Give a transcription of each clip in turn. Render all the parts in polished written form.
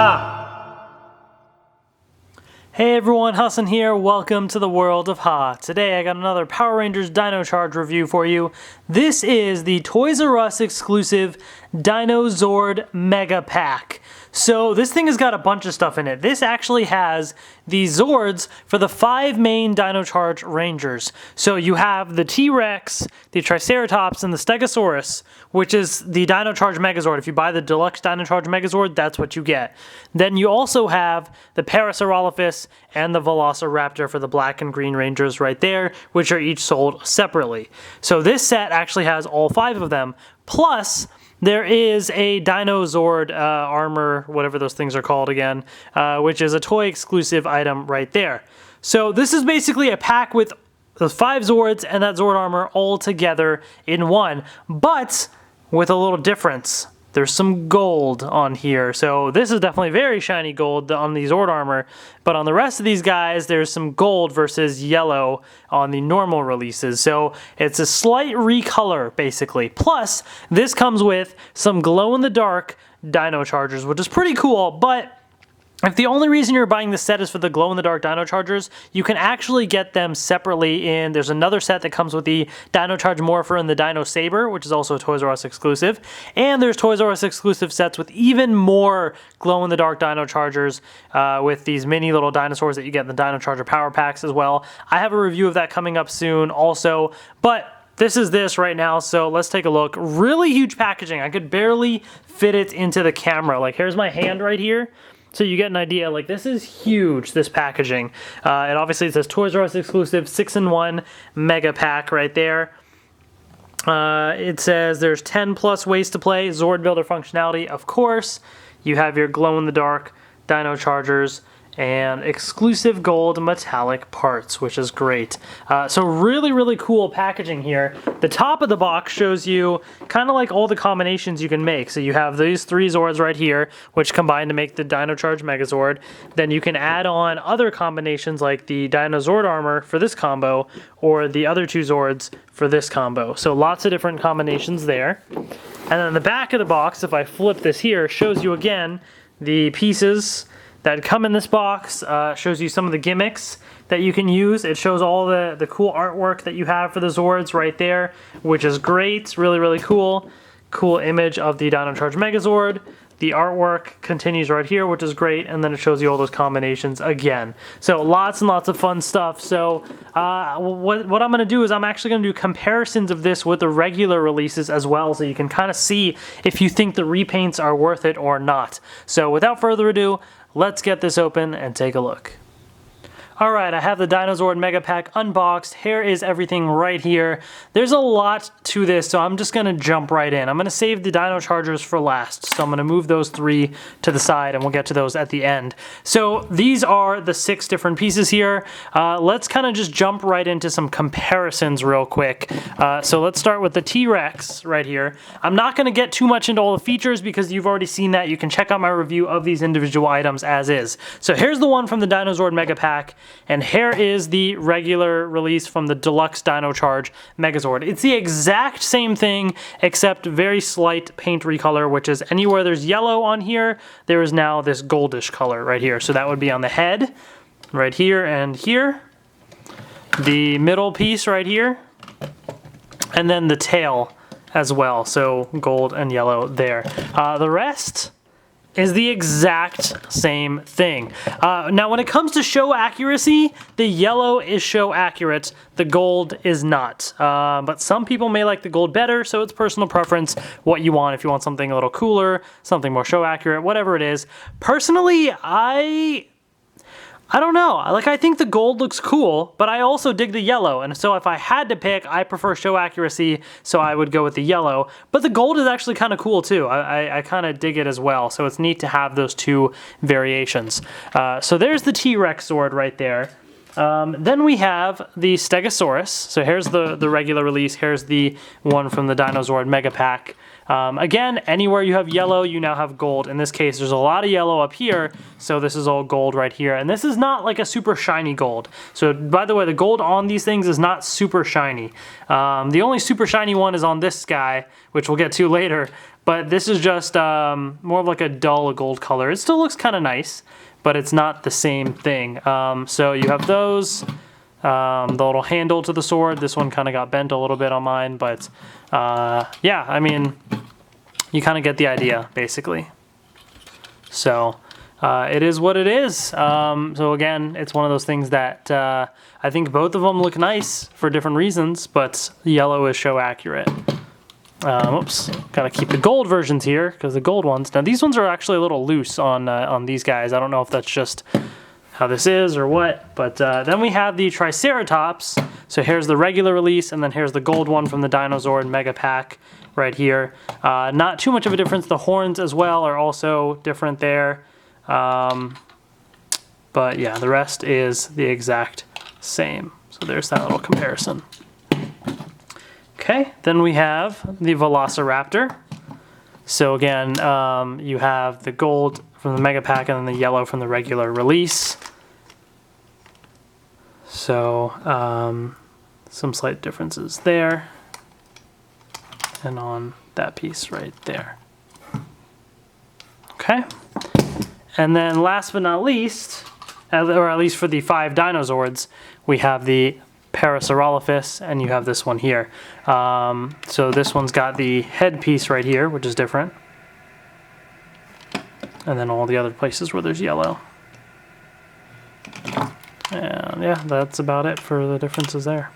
Ha! Hey everyone, Hassan here. Welcome to the world of Ha. Today I got another Power Rangers Dino Charge review for you. This is the Toys R Us exclusive Dino Zord Mega Pack. So this thing has got a bunch of stuff in it. This actually has the Zords for the 5 main Dino Charge Rangers. So you have the T-Rex, the Triceratops, and the Stegosaurus, which is the Dino Charge Megazord. If you buy the deluxe Dino Charge Megazord, that's what you get. Then you also have the Parasaurolophus and the Velociraptor for the black and green Rangers right there, which are each sold separately. So this set actually has all 5 of them, plus there is a Dino Zord Armor, whatever those things are called again, which is a toy exclusive item right there. So this is basically a pack with the 5 Zords and that Zord Armor all together in one, but with a little difference. There's some gold on here. So this is definitely very shiny gold on the Zord Armor, but on the rest of these guys, there's some gold versus yellow on the normal releases. So it's a slight recolor, basically. Plus, this comes with some glow-in-the-dark Dino Chargers, which is pretty cool, but if the only reason you're buying this set is for the glow-in-the-dark Dino Chargers, you can actually get them separately in. There's another set that comes with the Dino Charge Morpher and the Dino Saber, which is also a Toys R Us exclusive. And there's Toys R Us exclusive sets with even more glow-in-the-dark Dino Chargers with these mini little dinosaurs that you get in the Dino Charger Power Packs as well. I have a review of that coming up soon also, but this is this right now, so let's take a look. Really huge packaging. I could barely fit it into the camera. Like, here's my hand right here. So you get an idea, like this is huge, this packaging. It obviously says Toys R Us exclusive 6-in-1 mega pack right there. It says there's 10 plus ways to play, Zord Builder functionality, of course. You have your glow-in-the-dark Dino Chargers and exclusive gold metallic parts, which is great. So really, really cool packaging here. The top of the box shows you kind of like all the combinations you can make. So you have these 3 Zords right here, which combine to make the Dino Charge Megazord. Then you can add on other combinations like the Dino Zord Armor for this combo, or the other 2 Zords for this combo. So lots of different combinations there. And then the back of the box, if I flip this here, shows you again the pieces that come in this box, shows you some of the gimmicks that you can use. It shows all the cool artwork that you have for the Zords right there, which is great. Really, really cool. Cool image of the Dino Charge Megazord. The artwork continues right here, which is great, and then it shows you all those combinations again. So lots and lots of fun stuff. So what I'm going to do is I'm actually going to do comparisons of this with the regular releases as well, so you can kind of see if you think the repaints are worth it or not. So without further ado, let's get this open and take a look. Alright, I have the Dino Zord Mega Pack unboxed. Here is everything right here. There's a lot to this, so I'm just going to jump right in. I'm going to save the Dino Chargers for last, so I'm going to move those 3 to the side, and we'll get to those at the end. So these are the 6 different pieces here. Let's kind of just jump right into some comparisons real quick. So let's start with the T-Rex right here. I'm not going to get too much into all the features because you've already seen that. You can check out my review of these individual items as is. So here's the one from the Dino Zord Mega Pack. And here is the regular release from the Deluxe Dino Charge Megazord. It's the exact same thing, except very slight paint recolor, which is anywhere there's yellow on here, there is now this goldish color right here. So that would be on the head, right here and here. The middle piece right here. And then the tail as well. So gold and yellow there. The rest is the exact same thing. Now, when it comes to show accuracy, the yellow is show accurate, the gold is not. But some people may like the gold better, so it's personal preference what you want. If you want something a little cooler, something more show accurate, whatever it is. Personally, I don't know. Like, I think the gold looks cool, but I also dig the yellow. And so if I had to pick, I prefer show accuracy, so I would go with the yellow. But the gold is actually kind of cool too. I kind of dig it as well. So it's neat to have those 2 variations. So there's the T-Rex Zord right there. Then we have the Stegosaurus. So here's the regular release. Here's the one from the Dino Zord Mega Pack. Again, anywhere you have yellow, you now have gold. In this case, there's a lot of yellow up here, so this is all gold right here. And this is not like a super shiny gold. So by the way, the gold on these things is not super shiny. The only super shiny one is on this guy, which we'll get to later. But this is just more of like a dull gold color. It still looks kind of nice, but it's not the same thing. So you have those. The little handle to the sword. This one kind of got bent a little bit on mine, but yeah, I mean, you kind of get the idea, basically. So it is what it is. So again, it's one of those things that I think both of them look nice for different reasons, but yellow is show accurate. Oops, gotta keep the gold versions here, because the gold ones, now these ones are actually a little loose on these guys. I don't know if that's just how this is or what, but then we have the Triceratops. So here's the regular release, and then here's the gold one from the Dino Zord Mega Pack right here. Not too much of a difference. The horns as well are also different there. But yeah, the rest is the exact same. So there's that little comparison. Okay, then we have the Velociraptor. So again, you have the gold from the Mega Pack and then the yellow from the regular release. So some slight differences there and on that piece right there. Okay, and then last but not least, or at least for the 5 Dino Zords, we have the Parasaurolophus, and you have this one here. So this one's got the headpiece right here, which is different. And then all the other places where there's yellow. And yeah, that's about it for the differences there.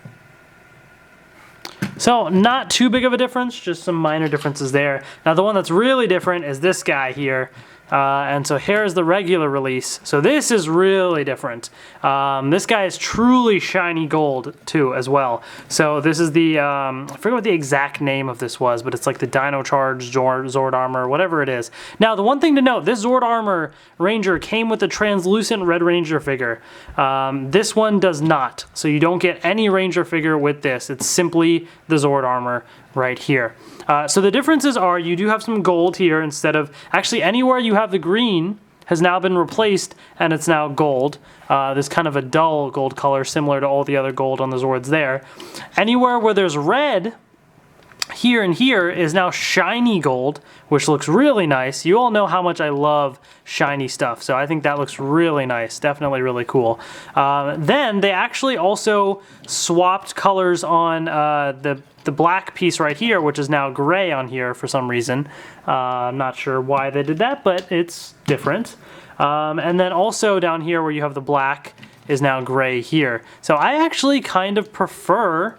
So not too big of a difference, just some minor differences there. Now the one that's really different is this guy here. And so here's the regular release. So this is really different. This guy is truly shiny gold too as well. So this is the, I forget what the exact name of this was, but it's like the Dino Charge Zord Armor, whatever it is. Now the one thing to note, this Zord Armor Ranger came with a translucent Red Ranger figure. This one does not. So you don't get any Ranger figure with this. It's simply the Zord Armor right here. So the differences are you do have some gold here instead of, actually anywhere you have the green has now been replaced and it's now gold. This kind of a dull gold color similar to all the other gold on the Zords there. Anywhere where there's red, here and here is now shiny gold, which looks really nice. You all know how much I love shiny stuff, so I think that looks really nice. Definitely really cool. Then they actually also swapped colors on the black piece right here, which is now gray on here for some reason. I'm not sure why they did that, but it's different. And then also down here where you have the black is now gray here. So I actually kind of prefer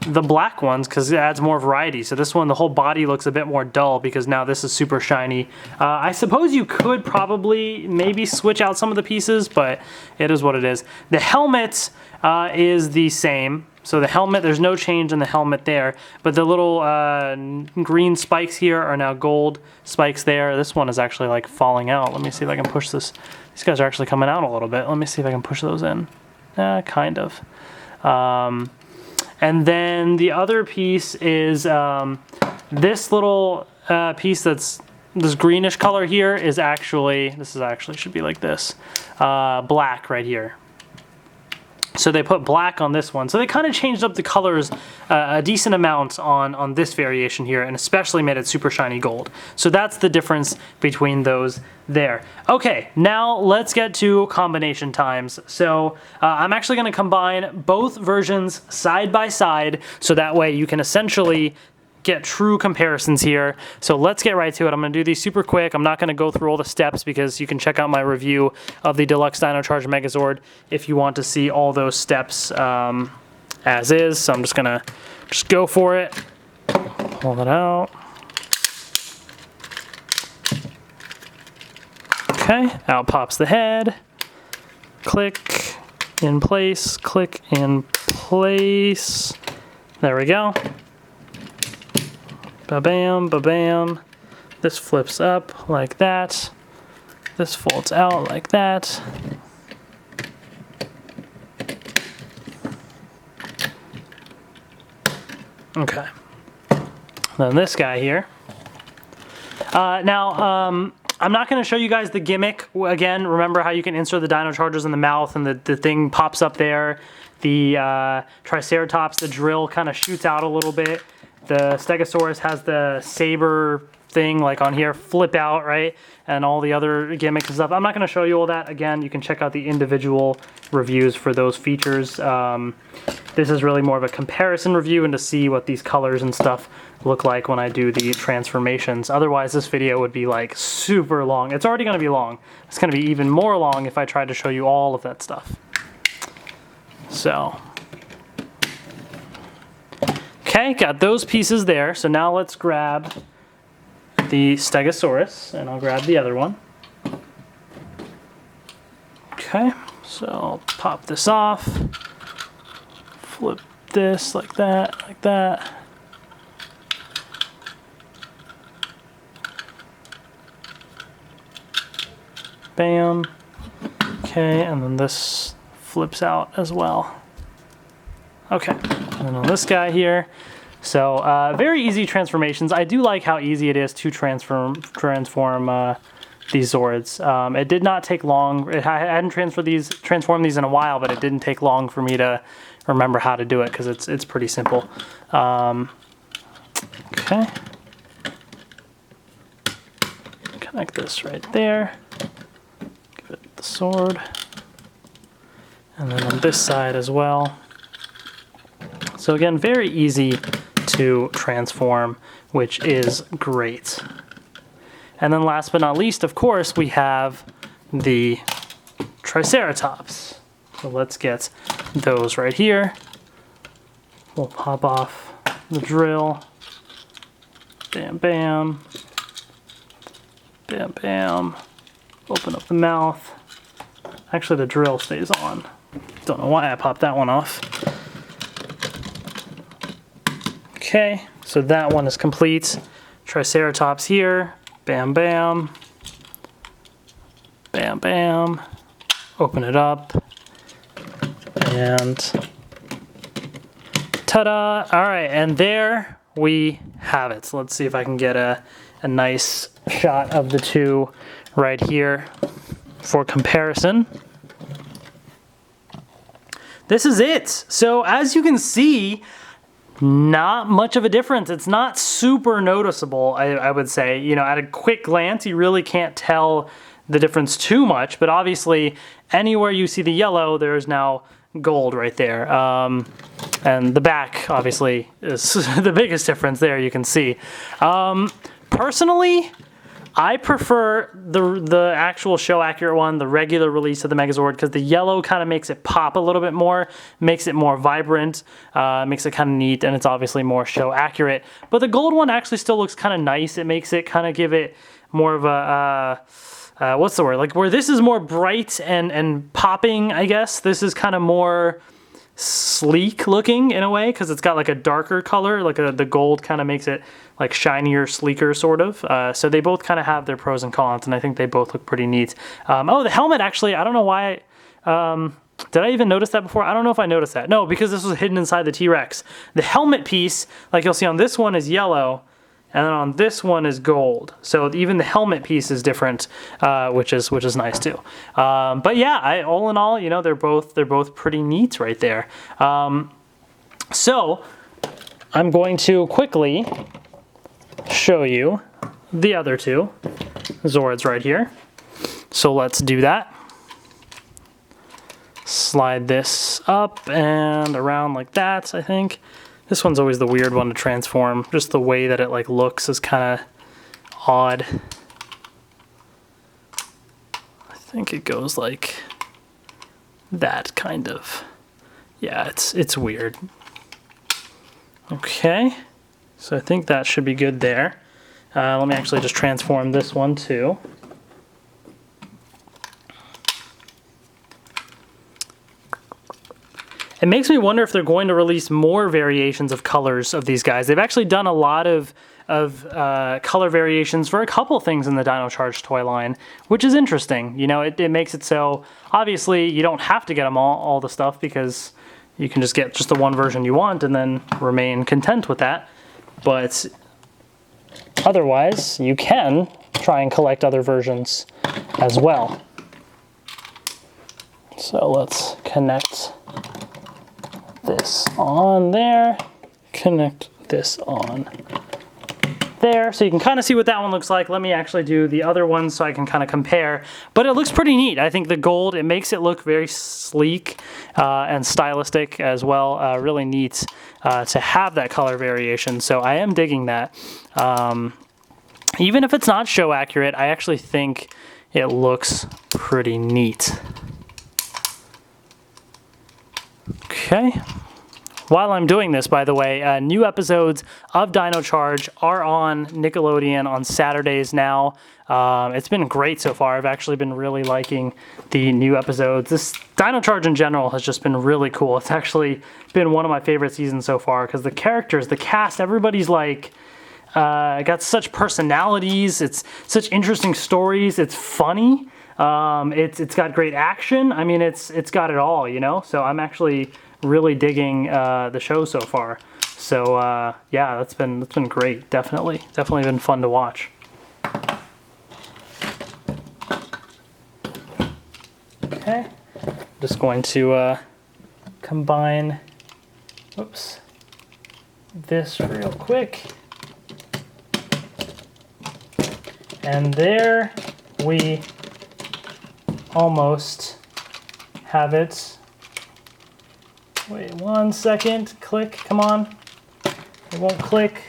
the black ones because it adds more variety. So this one, the whole body looks a bit more dull because now this is super shiny. I suppose you could probably maybe switch out some of the pieces, but it is what it is. The helmet is the same. So the helmet, there's no change in the helmet there, but the little green spikes here are now gold spikes there. This one is actually like falling out. Let me see if I can push this. These guys are actually coming out a little bit. Let me see if I can push those in. Kind of. And then the other piece is this little piece that's this greenish color here is actually, should be like this, black right here. So they put black on this one. So they kind of changed up the colors a decent amount on this variation here, and especially made it super shiny gold. So that's the difference between those there. Okay, now let's get to combination times. So I'm actually going to combine both versions side by side, so that way you can essentially get true comparisons here. So let's get right to it. I'm going to do these super quick. I'm not going to go through all the steps because you can check out my review of the Deluxe Dino Charge Megazord if you want to see all those steps as is. So I'm just going to go for it. Pull it out. Okay, out pops the head. Click in place, click in place. There we go. Ba-bam, ba-bam. This flips up like that. This folds out like that. Okay. Then this guy here. I'm not going to show you guys the gimmick. Again, remember how you can insert the Dino Chargers in the mouth and the thing pops up there. The Triceratops, the drill kind of shoots out a little bit. The Stegosaurus has the saber thing like on here, flip out, right? And all the other gimmicks and stuff. I'm not going to show you all that. Again, you can check out the individual reviews for those features. This is really more of a comparison review and to see what these colors and stuff look like when I do the transformations. Otherwise, this video would be like super long. It's already going to be long. It's going to be even more long if I try to show you all of that stuff. So, okay, got those pieces there. So now let's grab the Stegosaurus, and I'll grab the other one. Okay, so I'll pop this off, flip this like that, like that. Bam. Okay, and then this flips out as well. Okay, and then on this guy here. So very easy transformations. I do like how easy it is to transform these Zords. It did not take long. I hadn't transformed these in a while, but it didn't take long for me to remember how to do it because it's pretty simple. Okay, connect this right there. Give it the sword, and then on this side as well. So again, very easy to transform, which is great. And then last but not least, of course, we have the Triceratops. So let's get those right here. We'll pop off the drill. Bam, bam. Bam, bam. Open up the mouth. Actually, the drill stays on. Don't know why I popped that one off. Okay, so that one is complete. Triceratops here. Bam, bam. Bam, bam. Open it up. And ta-da! All right, and there we have it. So let's see if I can get a nice shot of the two right here for comparison. This is it. So as you can see, not much of a difference. It's not super noticeable, I would say. You know, at a quick glance, you really can't tell the difference too much, but obviously anywhere you see the yellow, there's now gold right there. And the back, obviously, is the biggest difference there, you can see. Personally, I prefer the actual show accurate one, the regular release of the Megazord, because the yellow kind of makes it pop a little bit more, makes it more vibrant, makes it kind of neat, and it's obviously more show accurate. But the gold one actually still looks kind of nice. It makes it kind of give it more of a, what's the word? Like where this is more bright and popping, I guess. This is kind of more sleek looking in a way because it's got like a darker color, like the gold kind of makes it like shinier, sleeker sort of. So they both kind of have their pros and cons, and I think they both look pretty neat. Oh, the helmet actually, I don't know why. Did I even notice that before? I don't know if I noticed that. No, because this was hidden inside the T-Rex. The helmet piece, like you'll see on this one, is yellow, and then on this one is gold. So even the helmet piece is different, which is nice too. But yeah, all in all, you know, they're both pretty neat right there. So I'm going to quickly show you the other two Zords right here. So let's do that. Slide this up and around like that, I think. This one's always the weird one to transform. Just the way that it like looks is kind of odd. I think it goes like that kind of. Yeah, it's weird. Okay, so I think that should be good there. Let me actually just transform this one too. It makes me wonder if they're going to release more variations of colors of these guys. They've actually done a lot of color variations for a couple things in the Dino Charge toy line, which is interesting. You know, it makes it so, obviously, you don't have to get them all the stuff because you can just get just the one version you want and then remain content with that. But otherwise, you can try and collect other versions as well. So let's connect this on there, connect this on there, so you can kind of see what that one looks like. Let me actually do the other one so I can kind of compare, but it looks pretty neat. I think the gold, it makes it look very sleek and stylistic as well. Really neat to have that color variation, so I am digging that. Even if it's not show accurate, I actually think it looks pretty neat. Okay. While I'm doing this, by the way, new episodes of Dino Charge are on Nickelodeon on Saturdays now. It's been great so far. I've actually been really liking the new episodes. This Dino Charge in general has just been really cool. It's actually been one of my favorite seasons so far because the characters, the cast, everybody's like, got such personalities. It's such interesting stories. It's funny. It's got great action. I mean, it's got it all, you know? So I'm actually really digging the show so far. So yeah, that's been great. Definitely been fun to watch. Okay, just going to combine, whoops, this real quick, and there we almost have it. Wait 1 second, click, come on. It won't click,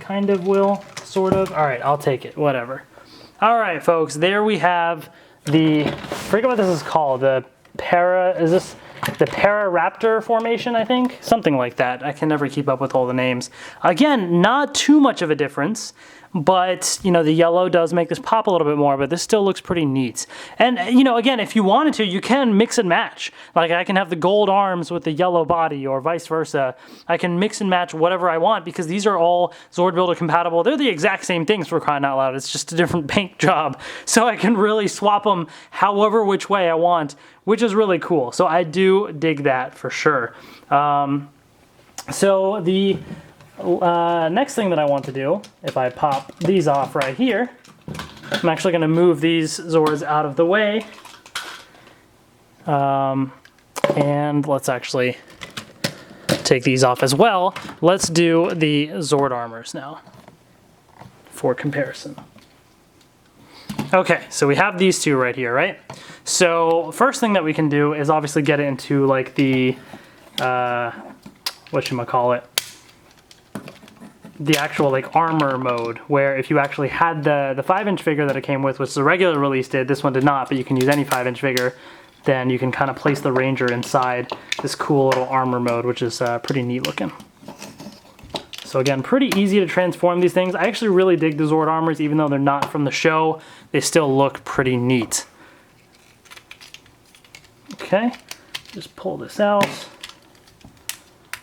kind of will, sort of. All right, I'll take it, whatever. All right, folks, there we have the, I forget what this is called, the is this the Raptor formation, I think? Something like that. I can never keep up with all the names. Again, not too much of a difference, but, you know, the yellow does make this pop a little bit more, but this still looks pretty neat. And, you know, again, if you wanted to, you can mix and match. Like, I can have the gold arms with the yellow body, or vice versa. I can mix and match whatever I want, because these are all Zord Builder compatible. They're the exact same things, for crying out loud. It's just a different paint job. So I can really swap them however which way I want, which is really cool. So I do dig that for sure. So the next thing that I want to do, if I pop these off right here, I'm actually going to move these Zords out of the way. And let's actually take these off as well. Let's do the Zord armors now for comparison. Okay, so we have these two right here, right? So first thing that we can do is obviously get into like the, whatchamacallit, the actual like armor mode, where if you actually had the 5-inch figure that it came with, which the regular release did, this one did not, but you can use any 5-inch figure, then you can kind of place the Ranger inside this cool little armor mode, which is pretty neat looking. So again, pretty easy to transform these things. I actually really dig the Zord armors, even though they're not from the show, they still look pretty neat. Okay, just pull this out,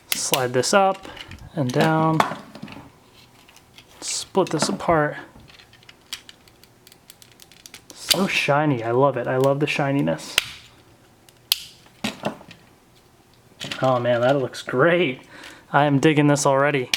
slide this up and down, split this apart. So shiny, I love it. I love the shininess. Oh man, that looks great. I am digging this already.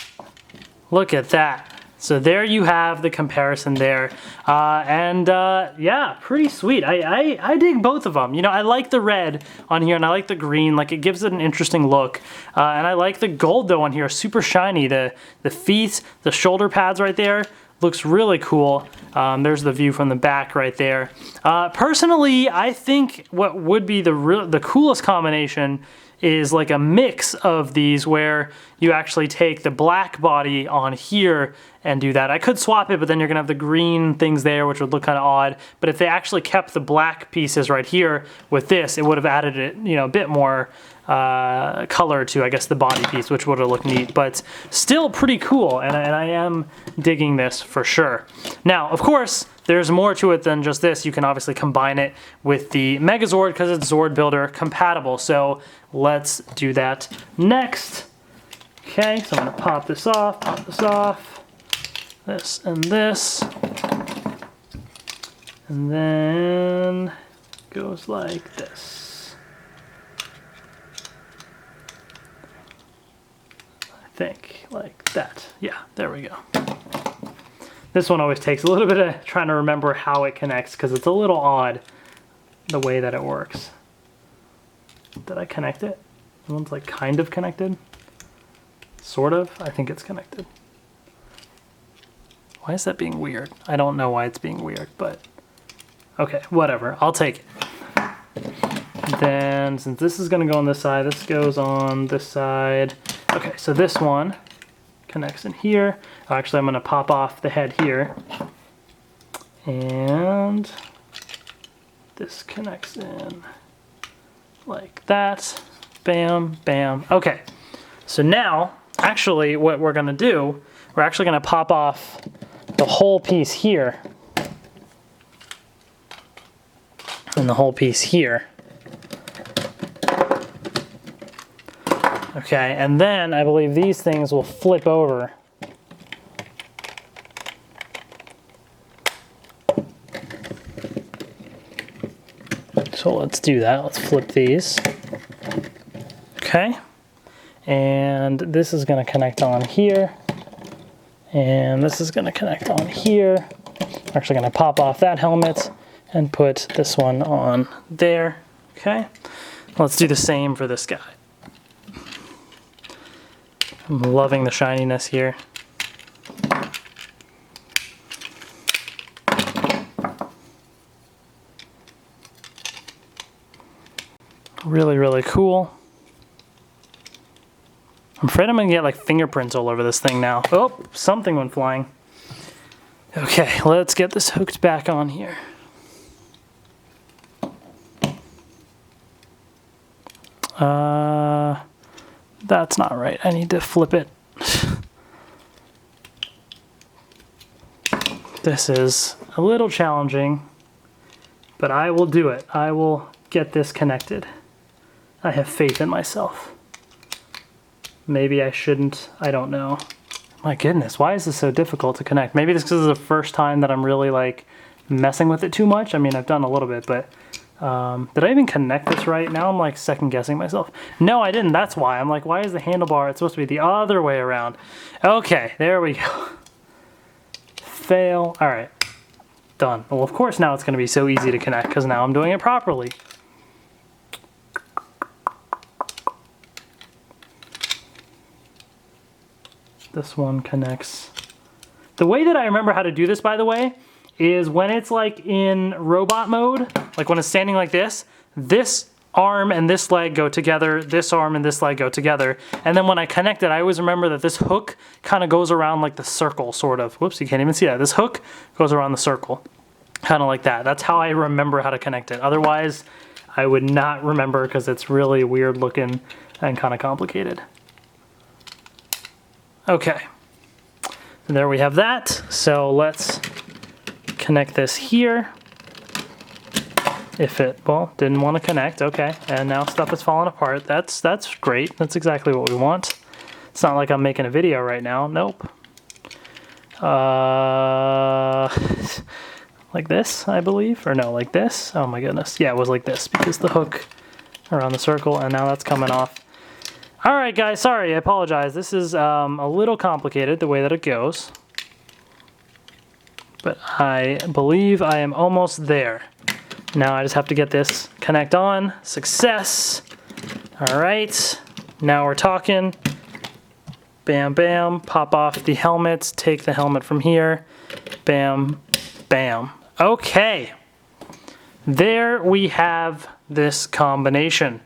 Look at that. So there you have the comparison there. Yeah, pretty sweet. I dig both of them. You know, I like the red on here and I like the green. Like, it gives it an interesting look. And I like the gold though on here, super shiny. The feet, the shoulder pads right there, looks really cool. There's the view from the back right there. Personally, I think what would be the coolest combination is like a mix of these, where you actually take the black body on here and do that. I could swap it, but then you're gonna have the green things there, which would look kind of odd. But if they actually kept the black pieces right here with this, it would have added it, you know, a bit more color to, I guess, the body piece, which would have looked neat, but still pretty cool. And I am digging this for sure. Now, of course, there's more to it than just this. You can obviously combine it with the Megazord because it's Zord Builder compatible. So let's do that next. Okay, so I'm gonna pop this off, this and this. And then goes like this. I think like that. Yeah, there we go. This one always takes a little bit of trying to remember how it connects because it's a little odd the way that it works. Did I connect it? This one's like kind of connected. Sort of. I think it's connected. Why is that being weird? I don't know why it's being weird, but okay, whatever. I'll take it. Then, since this is going to go on this side, this goes on this side. Okay, so this one connects in here. Oh, actually, I'm going to pop off the head here. And this connects in like that. Bam, bam. Okay, so now, actually, what we're going to do, we're actually going to pop off the whole piece here. And the whole piece here. Okay, and then I believe these things will flip over. So let's do that. Let's flip these. Okay. And this is going to connect on here. And this is going to connect on here. I'm actually going to pop off that helmet and put this one on there. Okay. Let's do the same for this guy. I'm loving the shininess here. Really, really cool. I'm afraid I'm gonna get like fingerprints all over this thing now. Oh, something went flying. Okay, let's get this hooked back on here. That's not right. I need to flip it. This is a little challenging, but I will do it. I will get this connected. I have faith in myself. Maybe I shouldn't. I don't know. My goodness, why is this so difficult to connect? Maybe this is the first time that I'm really like messing with it too much. I mean, I've done a little bit, but did I even connect this right? Now I'm like second guessing myself. No, I didn't. That's why. I'm like, why is the handlebar? It's supposed to be the other way around. Okay, there we go. Fail. All right, done. Well, of course now it's going to be so easy to connect because now I'm doing it properly. This one connects. The way that I remember how to do this, by the way, is when it's like in robot mode, like when it's standing like this arm and this leg go together, this arm and this leg go together. And then when I connect it, I always remember that this hook kind of goes around like the circle, sort of. Whoops, you can't even see that. This hook goes around the circle, kind of like that. That's how I remember how to connect it. Otherwise, I would not remember because it's really weird looking and kind of complicated. Okay, and there we have that. So let's connect this here. If it, well, didn't want to connect, okay. And now stuff is falling apart. That's great. That's exactly what we want. It's not like I'm making a video right now. Nope. Like this, I believe, or no, like this. Oh my goodness. Yeah, it was like this because the hook around the circle, and now that's coming off. All right, guys, sorry, I apologize. This is a little complicated the way that it goes, but I believe I am almost there. Now I just have to get this connect on. Success. All right, now we're talking. Bam, bam, pop off the helmet, take the helmet from here. Bam, bam. Okay, there we have this combination.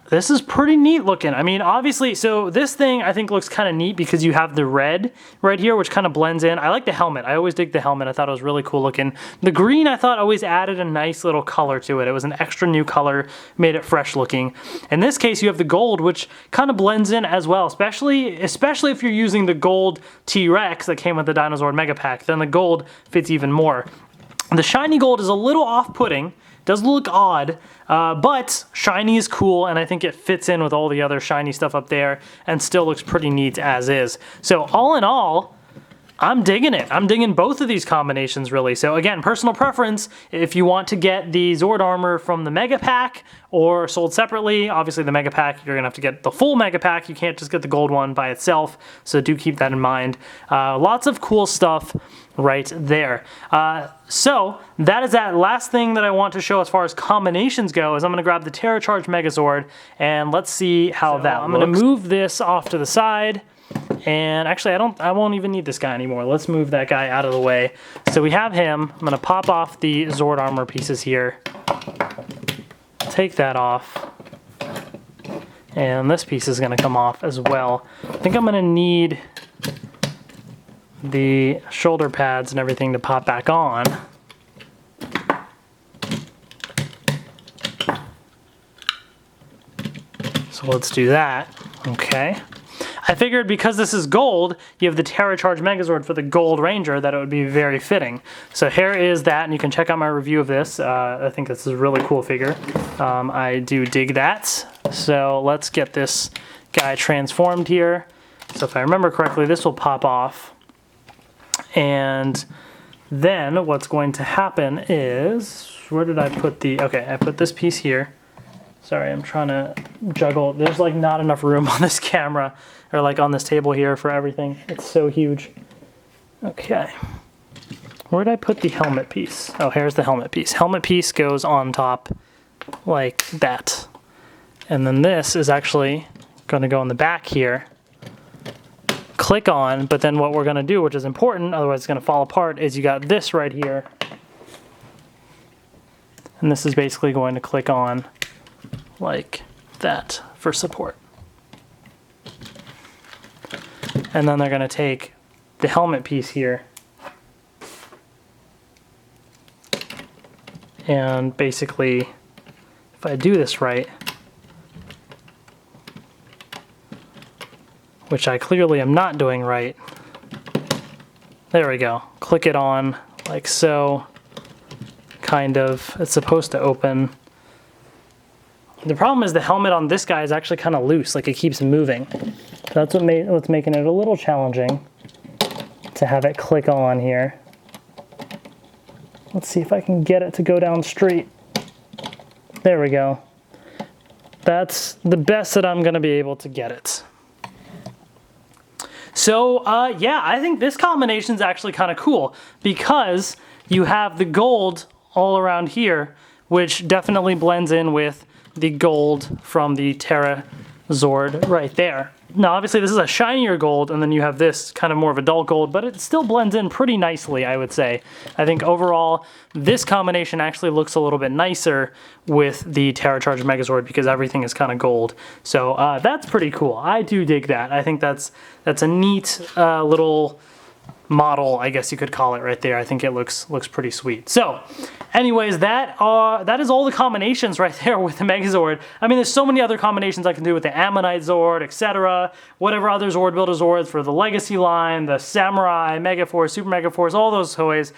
This is pretty neat looking. I mean, obviously, so this thing I think looks kind of neat because you have the red right here, which kind of blends in. I like the helmet. I always dig the helmet. I thought it was really cool looking. The green I thought always added a nice little color to it. It was an extra new color, made it fresh looking. In this case, you have the gold, which kind of blends in as well, especially if you're using the gold T-Rex that came with the Dino Zord Mega Pack, then the gold fits even more. The shiny gold is a little off-putting. Does look odd, but shiny is cool, and I think it fits in with all the other shiny stuff up there and still looks pretty neat as is. So all in all, I'm digging it. I'm digging both of these combinations, really. So again, personal preference, if you want to get the Zord armor from the Mega Pack or sold separately, obviously the Mega Pack, you're gonna have to get the full Mega Pack. You can't just get the gold one by itself, so do keep that in mind. Lots of cool stuff right there. So that is that. Last thing that I want to show as far as combinations go is I'm gonna grab the Tricera Charge Megazord and let's see how that looks. I'm gonna move this off to the side. And actually, I won't even need this guy anymore. Let's move that guy out of the way. So we have him. I'm gonna pop off the Zord armor pieces here. Take that off. And this piece is gonna come off as well. I think I'm gonna need the shoulder pads and everything to pop back on. So let's do that, okay. I figured because this is gold, you have the Tricera Charge Megazord for the Gold Ranger, that it would be very fitting. So here is that, and you can check out my review of this. I think this is a really cool figure. I do dig that. So let's get this guy transformed here. So if I remember correctly, this will pop off. And then what's going to happen is, where did I put the, okay, I put this piece here. Sorry, I'm trying to juggle. There's like not enough room on this camera, or like on this table here for everything. It's so huge. Okay. Where did I put the helmet piece? Oh, here's the helmet piece. Helmet piece goes on top like that. And then this is actually going to go in the back here. Click on, but then what we're going to do, which is important, otherwise it's going to fall apart, is you got this right here. And this is basically going to click on like that for support. And then they're going to take the helmet piece here and basically, if I do this right, which I clearly am not doing right, there we go. Click it on like so, kind of. It's supposed to open. The problem is the helmet on this guy is actually kind of loose, like it keeps moving. So that's what's making it a little challenging to have it click on here. Let's see if I can get it to go down straight. There we go. That's the best that I'm gonna be able to get it. So yeah, I think this combination is actually kind of cool because you have the gold all around here, which definitely blends in with the gold from the Tricera Zord right there. Now obviously this is a shinier gold, and then you have this kind of more of a dull gold, but it still blends in pretty nicely, I would say. I think overall this combination actually looks a little bit nicer with the Tricera Charge Megazord because everything is kind of gold. So that's pretty cool. I do dig that. I think that's a neat little model, I guess you could call it right there. I think it looks pretty sweet. So anyways, that is all the combinations right there with the Megazord. I mean, there's so many other combinations I can do with the Ammonite Zord, etc. Whatever other Zord Builder Zords for the Legacy line, the Samurai, Megaforce, Super Megaforce, all those toys.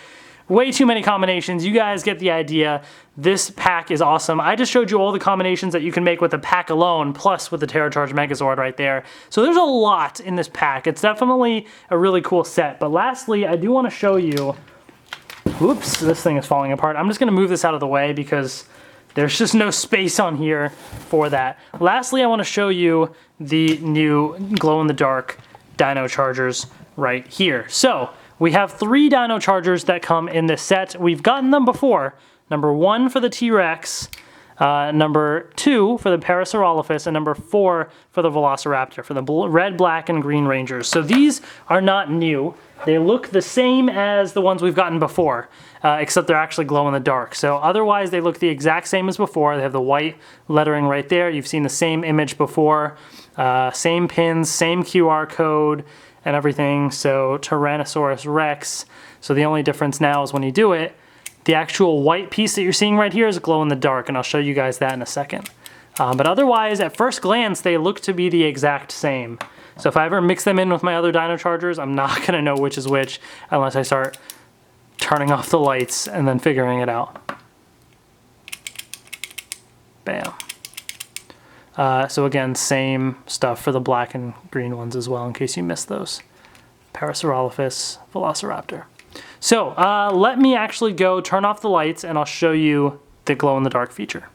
Way too many combinations. You guys get the idea. This pack is awesome. I just showed you all the combinations that you can make with the pack alone, plus with the Tricera Charge Megazord right there. So there's a lot in this pack. It's definitely a really cool set. But lastly, I do want to show you, whoops, this thing is falling apart. I'm just gonna move this out of the way because there's just no space on here for that. Lastly, I want to show you the new glow-in-the-dark Dino Chargers right here. So we have 3 Dino Chargers that come in this set. We've gotten them before. Number 1 for the T-Rex, number 2 for the Parasaurolophus, and number 4 for the Velociraptor, for the red, black, and green Rangers. So these are not new. They look the same as the ones we've gotten before, except they're actually glow in the dark. So otherwise they look the exact same as before. They have the white lettering right there. You've seen the same image before, same pins, same QR code, and everything. So Tyrannosaurus Rex. So the only difference now is when you do it, the actual white piece that you're seeing right here is glow in the dark, and I'll show you guys that in a second. But otherwise, at first glance, they look to be the exact same. So if I ever mix them in with my other Dino Chargers, I'm not gonna know which is which unless I start turning off the lights and then figuring it out. Bam. So again, same stuff for the black and green ones as well, in case you missed those. Parasaurolophus Velociraptor. So let me actually go turn off the lights and I'll show you the glow-in-the-dark feature.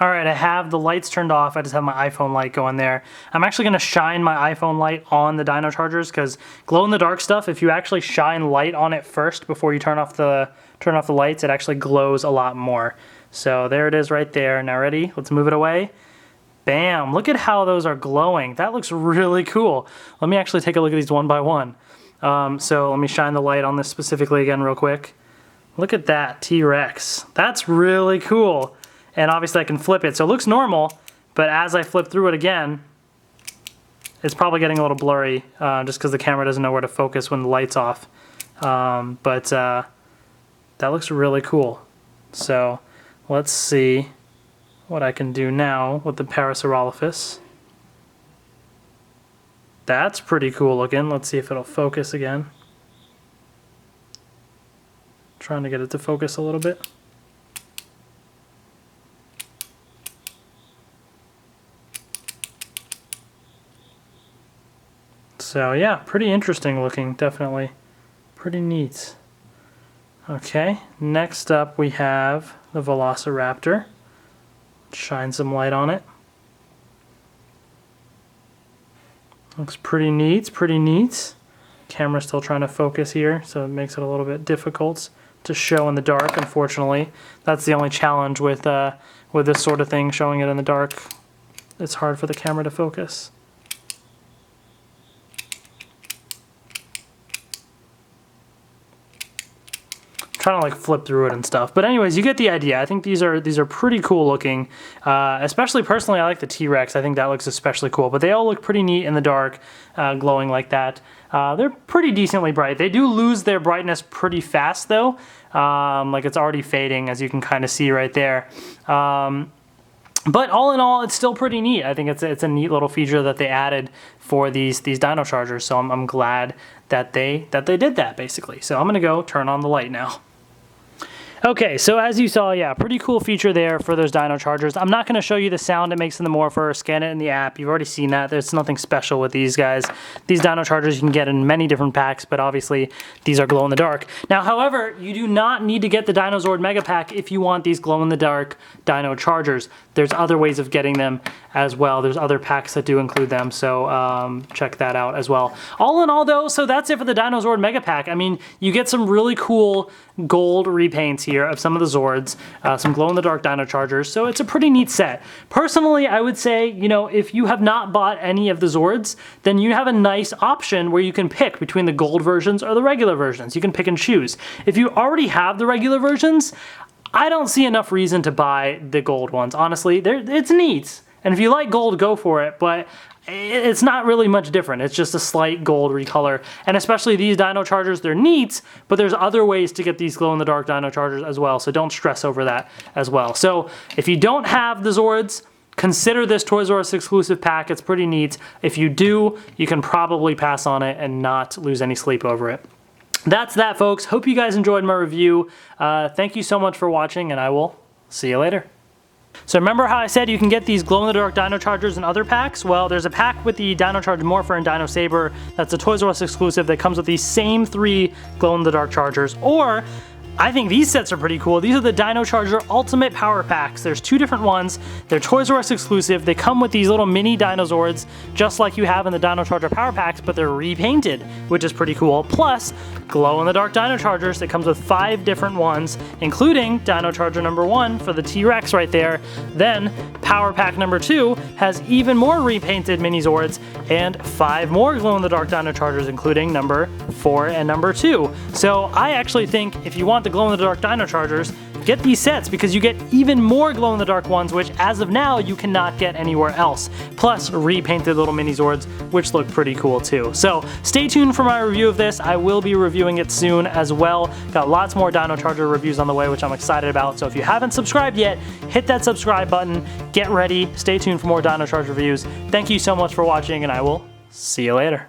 All right, I have the lights turned off. I just have my iPhone light going there. I'm actually gonna shine my iPhone light on the Dino Chargers because glow-in-the-dark stuff, if you actually shine light on it first before you turn off the lights, it actually glows a lot more. So there it is right there. Now ready? Let's move it away. Bam, look at how those are glowing. That looks really cool. Let me actually take a look at these one by one. So let me shine the light on this specifically again real quick. Look at that T-Rex. That's really cool. And obviously I can flip it, so it looks normal, but as I flip through it again, it's probably getting a little blurry just because the camera doesn't know where to focus when the light's off. But that looks really cool. So let's see what I can do now with the Parasaurolophus. That's pretty cool looking. Let's see if it'll focus again. Trying to get it to focus a little bit. So yeah, pretty interesting looking, definitely. Pretty neat. Okay, next up we have the Velociraptor. Shine some light on it. Looks pretty neat, pretty neat. Camera's still trying to focus here, so it makes it a little bit difficult to show in the dark, unfortunately. That's the only challenge with this sort of thing, showing it in the dark. It's hard for the camera to focus. Trying to like flip through it and stuff, but anyways, you get the idea. I think these are pretty cool looking. Especially personally, I like the T-Rex. I think that looks especially cool. But they all look pretty neat in the dark, glowing like that. They're pretty decently bright. They do lose their brightness pretty fast though. Like it's already fading, as you can kind of see right there. But all in all, it's still pretty neat. I think it's a neat little feature that they added for these Dino Chargers. So I'm glad that they did that basically. So I'm gonna go turn on the light now. Okay, so as you saw, yeah, pretty cool feature there for those Dino Chargers. I'm not going to show you the sound it makes in the Morpher, scan it in the app. You've already seen that. There's nothing special with these guys. These Dino Chargers you can get in many different packs, but obviously these are glow-in-the-dark. Now, however, you do not need to get the Dino Zord Mega Pack if you want these glow-in-the-dark Dino Chargers. There's other ways of getting them as well. There's other packs that do include them, so check that out as well. All in all, though, so that's it for the Dino Zord Mega Pack. I mean, you get some really cool gold repaints here of some of the Zords, some glow-in-the-dark Dino Chargers, so it's a pretty neat set. Personally, I would say, you know, if you have not bought any of the Zords, then you have a nice option where you can pick between the gold versions or the regular versions. You can pick and choose. If you already have the regular versions, I don't see enough reason to buy the gold ones. Honestly, it's neat. And if you like gold, go for it, but it's not really much different. It's just a slight gold recolor. And especially these Dino Chargers, they're neat, but there's other ways to get these glow-in-the-dark Dino Chargers as well, so don't stress over that as well. So if you don't have the Zords, consider this Toys R Us exclusive pack. It's pretty neat. If you do, you can probably pass on it and not lose any sleep over it. That's that, folks. Hope you guys enjoyed my review. Thank you so much for watching, and I will see you later. So remember how I said you can get these glow-in-the-dark Dino Chargers in other packs? Well, there's a pack with the Dino Charge Morpher and Dino Saber that's a Toys R Us exclusive that comes with these same 3 glow-in-the-dark Chargers. Or, I think these sets are pretty cool. These are the Dino Charger Ultimate Power Packs. There's 2 different ones. They're Toys R Us exclusive. They come with these little mini Dino Zords, just like you have in the Dino Charger Power Packs, but they're repainted, which is pretty cool. Plus, glow-in-the-dark Dino Chargers. It comes with 5 different ones, including Dino Charger number 1 for the T-Rex right there. Then, Power Pack number 2 has even more repainted mini Zords and 5 more glow-in-the-dark Dino Chargers, including number 4 and number 2. So I actually think if you want the glow-in-the-dark Dino Chargers, get these sets because you get even more glow-in-the-dark ones, which as of now you cannot get anywhere else. Plus repainted little mini Zords, which look pretty cool too. So stay tuned for my review of this. I will be reviewing it soon as well. Got lots more Dino Charger reviews on the way, which I'm excited about. So if you haven't subscribed yet, hit that subscribe button. Get ready. Stay tuned for more Dino Charge reviews. Thank you so much for watching, and I will see you later.